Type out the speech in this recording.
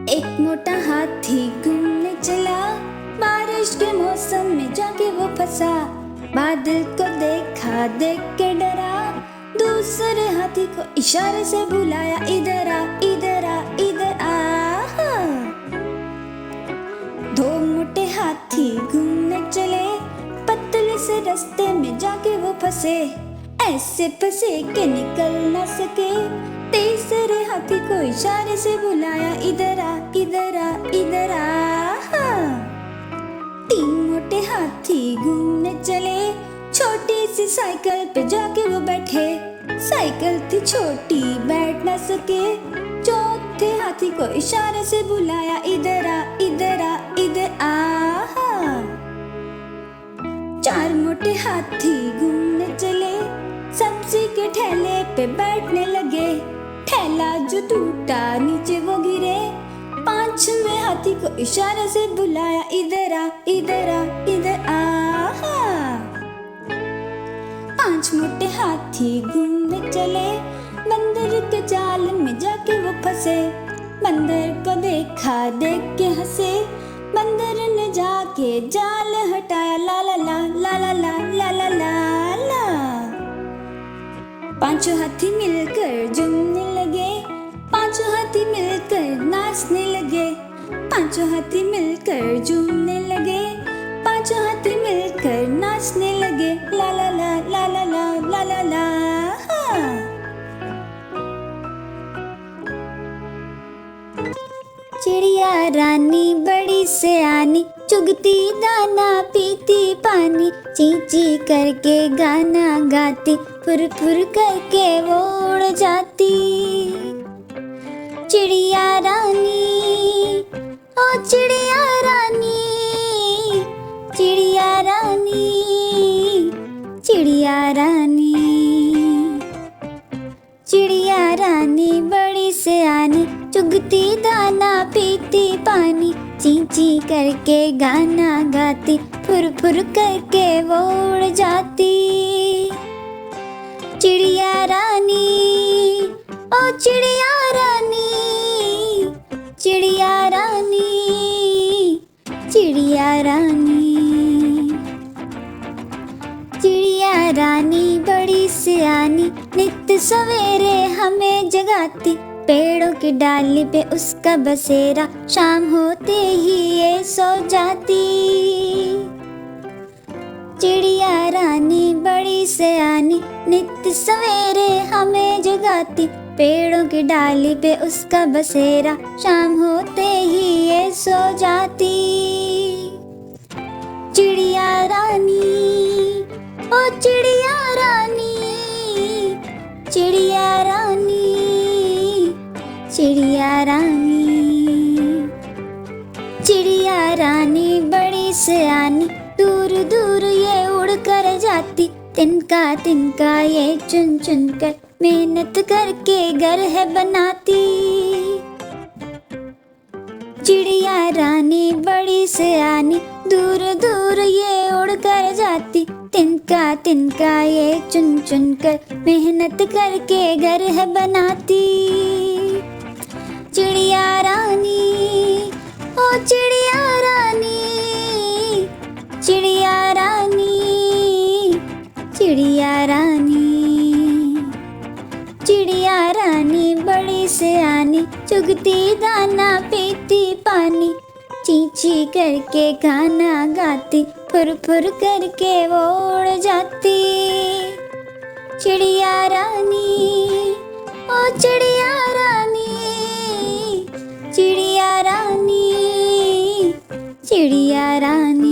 एक मोटा हाथी घूमने चला, बारिश के मौसम में जाके वो फंसा। बादल को देखा, देख के डरा, दूसरे हाथी को इशारे से बुलाया, इधर आ, इधर आ, इधर आ। दो मोटे हाथी घूमने चले, पतले से रास्ते में जाके वो फंसे। ऐसे फंसे के निकल न सके, तीसरे हाथी को इशारे से बुलाया, इधर आ, इधर आ, इधर आ। तीन मोटे हाथी घूमने चले, छोटी सी साइकिल पे जाके वो बैठे। साइकिल थी छोटी, बैठ न सके, चौथे हाथी को इशारे से बुलाया, इधर आ, इधर आ, इधर आ। चार मोटे हाथी घूमने चले, सब्जी के ठेले पे बैठने लगे। ठेला जो टूटा, नीचे वो गिरे। पांचवें हाथी को इशारे से बुलाया, इधर आ, इधर आ, इधर आ। पांच मोटे हाथी घूमने चले, बंदर के जाल में जाके वो फंसे। बंदर को देखा, देख के हंसे। बंदर ने जाके जाल हटाया, ला ला ला ला ला ला ला ला ला ला। पांचों हाथी मिलकर झूमने लगे, पांचों हाथी मिलकर नाचने लगे। पांचों हाथी मिलकर झूमने लगे, पांचों हाथी मिलकर नाचने लगे, ला ला ला ला ला ला ला ला ला। चिड़िया रानी बड़ी सयानी, चुगती दाना पीती पानी। ची ची करके गाना गाती, फुर फुर करके वो उड़ जाती। चिड़िया रानी, ओ चिड़िया रानी, चिड़िया रानी, चिड़िया रानी। चिड़िया रानी बड़ी सयानी, चुगती दाना पीती पानी। ची ची करके गाना गाती, फुर फुर करके वो उड़ जाती। चिड़िया रानी, ओ चिड़िया रानी, चिड़िया रानी, चिड़िया रानी। चिड़िया रानी बड़ी सयानी, नित्य सवेरे हमें जगाती। पेड़ों की डाली पे उसका बसेरा, शाम होते ही ये सो जाती। चिड़िया रानी बड़ी सयानी, नित्य सवेरे हमें जगाती। पेड़ों की डाली पे उसका बसेरा, शाम होते ही ये सो जाती। चिड़िया रानी, ओ चिड़िया रानी, चिड़िया रानी, चिड़िया रानी। चिड़िया रानी बड़ी सयानी, दूर दूर ये उड़ कर जाती। तिनका तिनका ये चुन चुन कर, मेहनत करके घर है बनाती। चिड़िया रानी बड़ी सयानी, दूर दूर ये उड़ कर जाती। तिनका तिनका ये चुन चुन कर, मेहनत करके घर है बनाती। चिड़िया रानी, ओ चिड़िया रानी, चिड़िया रानी, चिड़िया रानी। चिड़िया रानी बड़ी सयानी, चुगती दाना पीती पानी। ची ची करके गाना गाती, फुर फुर करके वो उड़ जाती। चिड़िया रानी, ओ चिड़िया रानी, चिड़िया रानी, चिड़िया रानी।